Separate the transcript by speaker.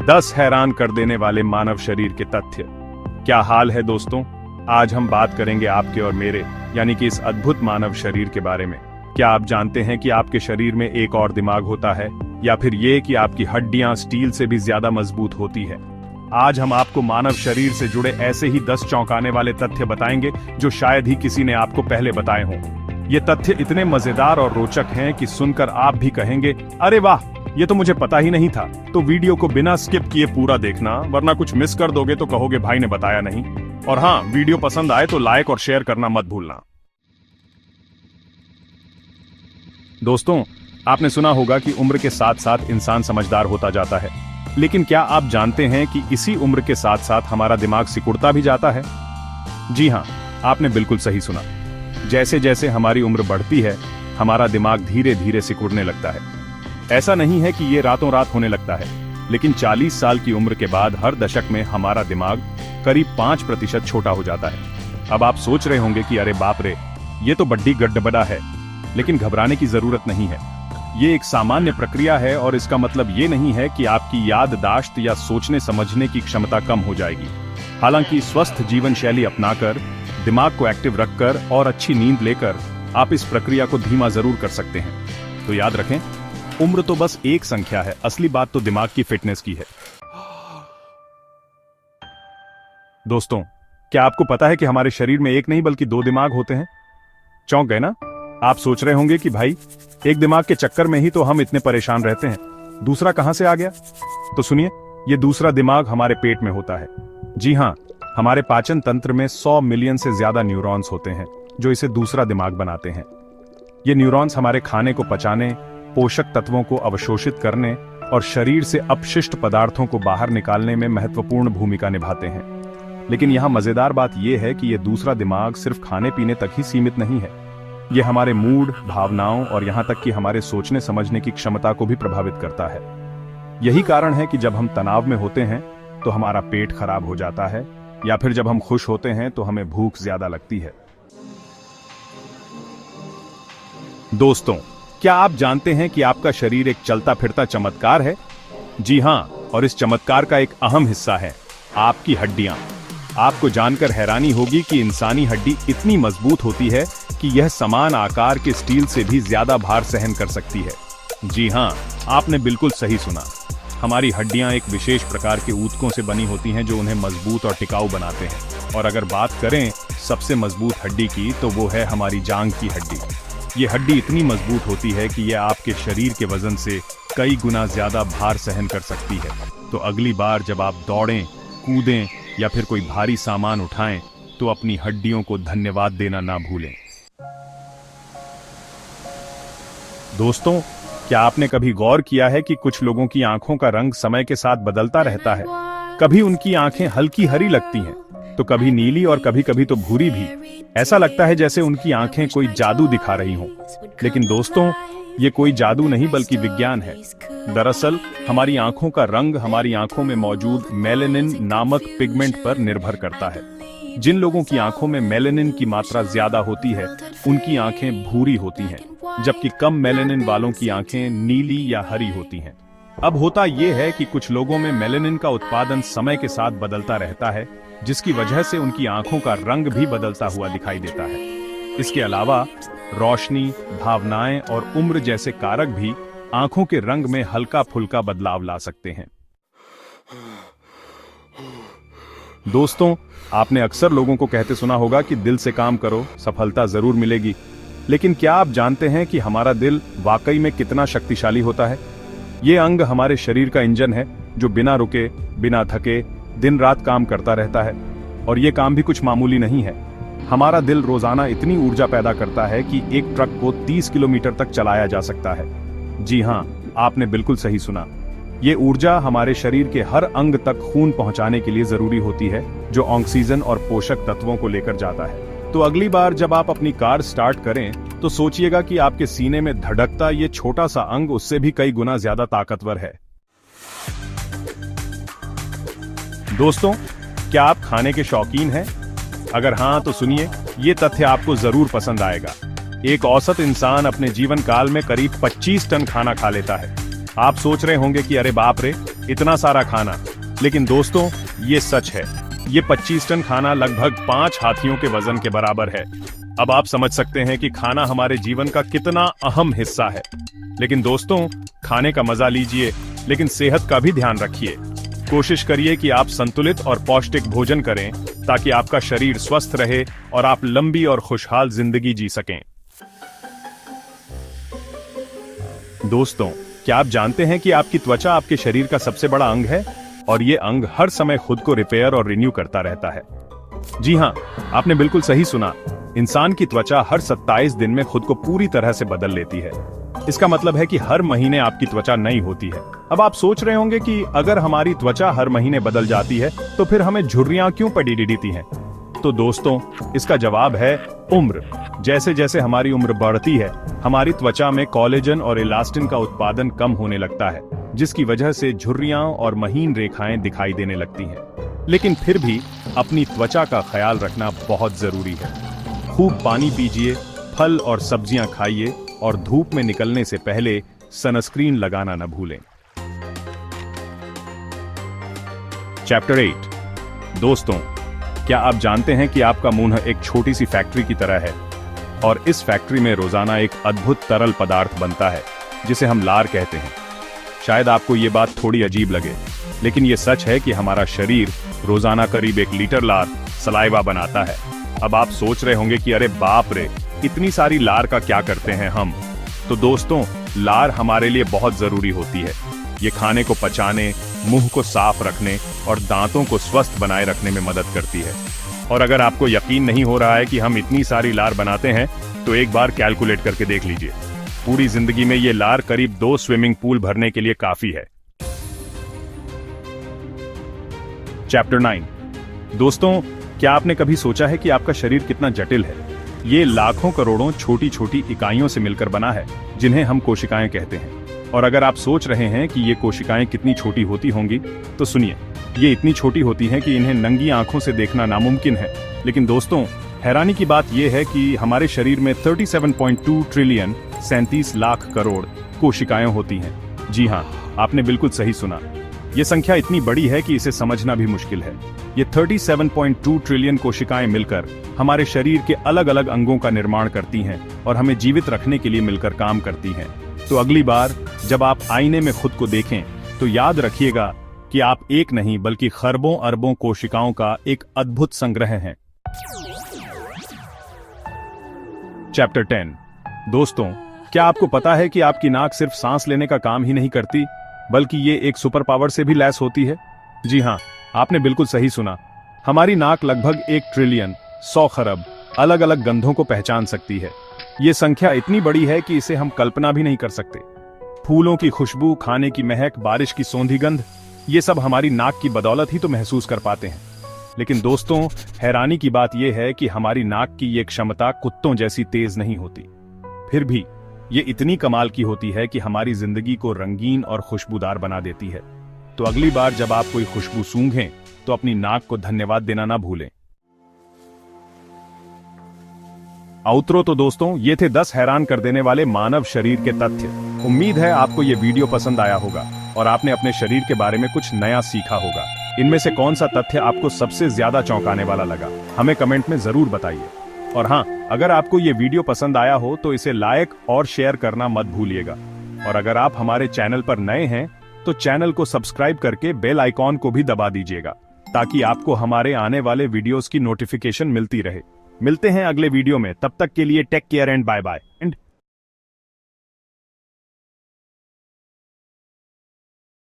Speaker 1: 10 हैरान कर देने वाले मानव शरीर के तथ्य। क्या हाल है दोस्तों, आज हम बात करेंगे आपके और मेरे यानी कि इस अद्भुत मानव शरीर के बारे में। क्या आप जानते हैं कि आपके शरीर में एक और दिमाग होता है, या फिर ये कि आपकी हड्डियां स्टील से भी ज्यादा मजबूत होती है। आज हम आपको मानव शरीर से जुड़े ऐसे ही 10 चौंकाने वाले तथ्य बताएंगे जो शायद ही किसी ने आपको पहले बताए हों। ये तथ्य इतने मजेदार और रोचक हैं कि सुनकर आप भी कहेंगे, अरे वाह, ये तो मुझे पता ही नहीं था। तो वीडियो को बिना स्किप किए पूरा देखना, वरना कुछ मिस कर दोगे तो कहोगे भाई ने बताया नहीं। और हाँ, वीडियो पसंद आए तो लाइक और शेयर करना मत भूलना। दोस्तों, आपने सुना होगा कि उम्र के साथ साथ इंसान समझदार होता जाता है, लेकिन क्या आप जानते हैं कि इसी उम्र के साथ साथ हमारा दिमाग सिकुड़ता भी जाता है? जी हाँ, आपने बिल्कुल सही सुना। जैसे जैसे हमारी उम्र बढ़ती है, हमारा दिमाग धीरे धीरे सिकुड़ने लगता है। ऐसा नहीं है कि ये रातों रात होने लगता है, लेकिन 40 साल की उम्र के बाद हर दशक में हमारा दिमाग करीब 5% छोटा हो जाता है। अब आप सोच रहे होंगे कि अरे बाप रे, ये तो बड्डी गड्ढबड़ा है। लेकिन घबराने की जरूरत नहीं है। ये एक सामान्य प्रक्रिया है और इसका मतलब ये नहीं है कि आपकी याददाश्त या सोचने समझने की क्षमता कम हो जाएगी। हालांकि स्वस्थ जीवन शैली अपनाकर, दिमाग को एक्टिव रखकर और अच्छी नींद लेकर आप इस प्रक्रिया को धीमा जरूर कर सकते हैं। तो याद रखें, उम्र तो बस एक संख्या है, असली बात तो दिमाग की फिटनेस की है। दोस्तों, क्या आपको पता है कि हमारे शरीर में एक नहीं बल्कि 2 दिमाग होते हैं? चौंक गए ना? आप सोच रहे होंगे कि भाई, एक दिमाग के चक्कर में ही तो हम इतने परेशान रहते हैं, दूसरा कहां से आ गया? तो सुनिए, ये दूसरा दिमाग हमारे पेट में होता है। जी हाँ, हमारे पाचन तंत्र में 100 मिलियन से ज्यादा न्यूरॉन्स होते हैं जो इसे दूसरा दिमाग बनाते हैं। ये न्यूरॉन्स हमारे खाने को पचाने, पोषक तत्वों को अवशोषित करने और शरीर से अपशिष्ट पदार्थों को बाहर निकालने में महत्वपूर्ण भूमिका निभाते हैं। लेकिन यहाँ मजेदार बात यह है कि यह दूसरा दिमाग सिर्फ खाने पीने तक ही सीमित नहीं है। ये हमारे मूड, भावनाओं और यहाँ तक कि हमारे सोचने समझने की क्षमता को भी प्रभावित करता है। यही कारण है कि जब हम तनाव में होते हैं तो हमारा पेट खराब हो जाता है, या फिर जब हम खुश होते हैं तो हमें भूख ज्यादा लगती है। दोस्तों, क्या आप जानते हैं कि आपका शरीर एक चलता फिरता चमत्कार है? जी हां, और इस चमत्कार का एक अहम हिस्सा है आपकी हड्डियां। आपको जानकर हैरानी होगी कि इंसानी हड्डी इतनी मजबूत होती है कि यह समान आकार के स्टील से भी ज्यादा भार सहन कर सकती है। जी हां, आपने बिल्कुल सही सुना। हमारी हड्डियां एक विशेष प्रकार के ऊतकों से बनी होती हैं जो उन्हें मजबूत और टिकाऊ बनाते हैं। और अगर बात करें सबसे मजबूत हड्डी की, तो वो है हमारी जांघ की हड्डी। ये हड्डी इतनी मजबूत होती है कि यह आपके शरीर के वजन से कई गुना ज्यादा भार सहन कर सकती है। तो अगली बार जब आप दौड़ें, कूदें या फिर कोई भारी सामान उठाएं, तो अपनी हड्डियों को धन्यवाद देना ना भूलें। दोस्तों, क्या आपने कभी गौर किया है कि कुछ लोगों की आंखों का रंग समय के साथ बदलता रहता है? कभी उनकी आंखें हल्की हरी लगती हैं, तो कभी नीली और कभी कभी तो भूरी भी। ऐसा लगता है जैसे उनकी आंखें कोई जादू दिखा रही हों। लेकिन दोस्तों, ये कोई जादू नहीं बल्कि विज्ञान है। दरअसल हमारी आंखों का रंग हमारी आंखों में मौजूद मेलेनिन नामक पिगमेंट पर निर्भर करता है। जिन लोगों की आंखों में मेलेनिन की मात्रा ज्यादा होती है, उनकी आंखें भूरी होती हैं, जबकि कम मेलेनिन वालों की आंखें नीली या हरी होती हैं। अब होता यह है कि कुछ लोगों में मेलेनिन का उत्पादन समय के साथ बदलता रहता है, जिसकी वजह से उनकी आंखों का रंग भी बदलता हुआ दिखाई देता है। इसके अलावा रोशनी, भावनाएं और उम्र जैसे कारक भी आंखों के रंग में हल्का फुल्का बदलाव ला सकते हैं। दोस्तों, आपने अक्सर लोगों को कहते सुना होगा कि दिल से काम करो, सफलता जरूर मिलेगी। लेकिन क्या आप जानते हैं कि हमारा दिल वाकई में कितना शक्तिशाली होता है? ये अंग हमारे शरीर का इंजन है जो बिना रुके, बिना थके दिन रात काम करता रहता है। और ये काम भी कुछ मामूली नहीं है। हमारा दिल रोजाना इतनी ऊर्जा पैदा करता है कि एक ट्रक को 30 किलोमीटर तक चलाया जा सकता है। जी हां, आपने बिल्कुल सही सुना। ये ऊर्जा हमारे शरीर के हर अंग तक खून पहुंचाने के लिए जरूरी होती है, जो ऑक्सीजन और पोषक तत्वों को लेकर जाता है। तो अगली बार जब आप अपनी कार स्टार्ट करें, तो सोचिएगा कि आपके सीने में धड़कता ये छोटा सा अंग उससे भी कई गुना ज्यादा ताकतवर है। दोस्तों, क्या आप खाने के शौकीन हैं? अगर हाँ, तो सुनिए, ये तथ्य आपको जरूर पसंद आएगा। एक औसत इंसान अपने जीवन काल में करीब 25 टन खाना खा लेता है। आप सोच रहे होंगे कि अरे बाप रे, इतना सारा खाना। लेकिन दोस्तों, ये सच है। ये 25 टन खाना लगभग 5 हाथियों के वजन के बराबर है। अब आप समझ सकते हैं कि खाना हमारे जीवन का कितना अहम हिस्सा है। लेकिन दोस्तों, खाने का मजा लीजिए, लेकिन सेहत का भी ध्यान रखिए। कोशिश करिए कि आप संतुलित और पौष्टिक भोजन करें ताकि आपका शरीर स्वस्थ रहे और आप लंबी और खुशहाल जिंदगी जी सकें। दोस्तों, क्या आप जानते हैं कि आपकी त्वचा आपके शरीर का सबसे बड़ा अंग है और ये अंग हर समय खुद को रिपेयर और रिन्यू करता रहता है। जी हाँ, आपने बिल्कुल सही सुना। इंसान की त्वचा हर 27 दिन में खुद को पूरी तरह से बदल लेती है। इसका मतलब है कि हर महीने आपकी त्वचा नई होती है। अब आप सोच रहे होंगे कि अगर हमारी त्वचा हर महीने बदल जाती है तो फिर हमें झुर्रियां क्यों पड़ी दिखती हैं? तो दोस्तों, इसका जवाब है उम्र। जैसे जैसे हमारी उम्र बढ़ती है, हमारी त्वचा में कोलेजन और इलास्टिन का उत्पादन कम होने लगता है, जिसकी वजह से झुर्रियां और महीन रेखाएं दिखाई देने लगती हैं। लेकिन फिर भी अपनी त्वचा का ख्याल रखना बहुत जरूरी है। खूब पानी पीजिए, फल और सब्जियां खाइए और धूप में निकलने से पहले सनस्क्रीन लगाना न भूलें। चैप्टर 8। दोस्तों, क्या आप जानते हैं कि आपका मुंह एक छोटी सी फैक्ट्री की तरह है और इस फैक्ट्री में रोजाना एक अद्भुत तरल पदार्थ बनता है जिसे हम लार कहते हैं। शायद आपको ये बात थोड़ी अजीब लगे, लेकिन ये सच है कि हमारा शरीर रोजाना करीब 1 लीटर लार सलाइवा बनाता है। अब आप सोच रहे होंगे कि अरे बाप रे, इतनी सारी लार का क्या करते हैं हम? तो दोस्तों, लार हमारे लिए बहुत जरूरी होती है। ये खाने को पचाने, मुंह को साफ रखने और दांतों को स्वस्थ बनाए रखने में मदद करती है। और अगर आपको यकीन नहीं हो रहा है कि हम इतनी सारी लार बनाते हैं, तो एक बार कैलकुलेट करके देख लीजिए। पूरी जिंदगी में ये लार करीब 2 स्विमिंग पूल भरने के लिए काफी है। चैप्टर 9। दोस्तों, क्या आपने कभी सोचा है कि आपका शरीर कितना जटिल है? ये लाखों करोड़ों छोटी छोटी इकाइयों से मिलकर बना है, जिन्हें हम कोशिकाएं कहते हैं। और अगर आप सोच रहे हैं कि ये कोशिकाएं कितनी छोटी होती होंगी, तो सुनिए, ये इतनी छोटी होती हैं कि इन्हें नंगी आंखों से देखना नामुमकिन है। लेकिन दोस्तों, हैरानी की बात यह है कि हमारे शरीर में 37.2 ट्रिलियन 37 लाख करोड़ कोशिकाएं होती हैं। जी हाँ, आपने बिल्कुल सही सुना। ये संख्या इतनी बड़ी है कि इसे समझना भी मुश्किल है। ये 37.2 ट्रिलियन कोशिकाएं मिलकर हमारे शरीर के अलग अलग अंगों का निर्माण करती हैं और हमें जीवित रखने के लिए मिलकर काम करती हैं। तो अगली बार जब आप आईने में खुद को देखें, तो याद रखिएगा कि आप एक नहीं बल्कि खरबों अरबों कोशिकाओं का एक अद्भुत संग्रह हैं। चैप्टर 10। दोस्तों, क्या आपको पता है कि आपकी नाक सिर्फ सांस लेने का काम ही नहीं करती, बल्कि ये एक सुपर पावर से भी लैस होती है? जी हाँ, आपने बिल्कुल सही सुना। हमारी नाक लगभग 1 ट्रिलियन 100 खरब अलग अलग गंधों को पहचान सकती है। ये संख्या इतनी बड़ी है कि इसे हम कल्पना भी नहीं कर सकते। फूलों की खुशबू, खाने की महक, बारिश की सौंधी गंध, ये सब हमारी नाक की बदौलत ही तो महसूस कर पाते हैं। लेकिन दोस्तों, हैरानी की बात यह है कि हमारी नाक की ये क्षमता कुत्तों जैसी तेज नहीं होती। फिर भी ये इतनी कमाल की होती है कि हमारी जिंदगी को रंगीन और खुशबूदार बना देती है। तो अगली बार जब आप कोई खुशबू सूंघें, तो अपनी नाक को धन्यवाद देना ना भूलें। आउटरो। तो दोस्तों, ये थे 10 हैरान कर देने वाले मानव शरीर के तथ्य। उम्मीद है आपको ये वीडियो पसंद आया होगा और आपने अपने शरीर के बारे में कुछ नया सीखा होगा। इनमें से कौन सा तथ्य आपको सबसे ज्यादा चौंकाने वाला लगा, हमें कमेंट में जरूर बताइए। और हाँ, अगर आपको ये वीडियो पसंद आया हो तो इसे लाइक और शेयर करना मत भूलिएगा। और अगर आप हमारे चैनल पर नए हैं तो चैनल को सब्सक्राइब करके बेल आइकॉन को भी दबा दीजिएगा, ताकि आपको हमारे आने वाले वीडियोस की नोटिफिकेशन मिलती रहे। मिलते हैं अगले वीडियो में, तब तक के लिए take care and bye bye and